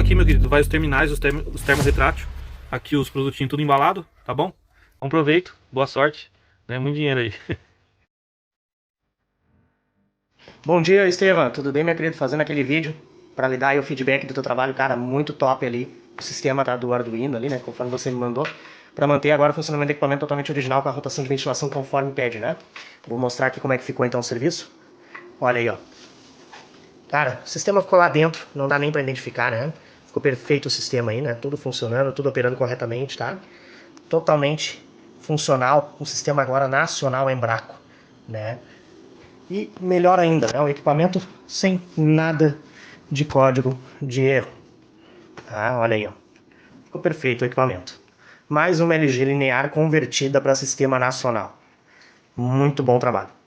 aqui, meu querido, vai os terminais, os termorretrátil. Aqui os produtinhos tudo embalado, tá bom? Bom proveito, boa sorte. Ganha muito dinheiro aí. Bom dia, Estevam. Tudo bem, meu querido? Fazendo aquele vídeo para lhe dar aí o feedback do teu trabalho, cara, muito top ali. O sistema tá do Arduino ali, né, conforme você me mandou, para manter agora o funcionamento do equipamento totalmente original com a rotação de ventilação conforme pede, né? Vou mostrar aqui como é que ficou então o serviço. Olha aí, ó. Cara, o sistema ficou lá dentro, não dá nem para identificar, né? Ficou perfeito o sistema aí, né? Tudo funcionando, tudo operando corretamente, tá? Totalmente funcional, um sistema agora nacional EMBRACO, né? E melhor ainda, é um equipamento sem nada de código de erro. Ah, olha aí, ó. Ficou perfeito o equipamento. Mais uma LG linear convertida para sistema nacional. Muito bom trabalho.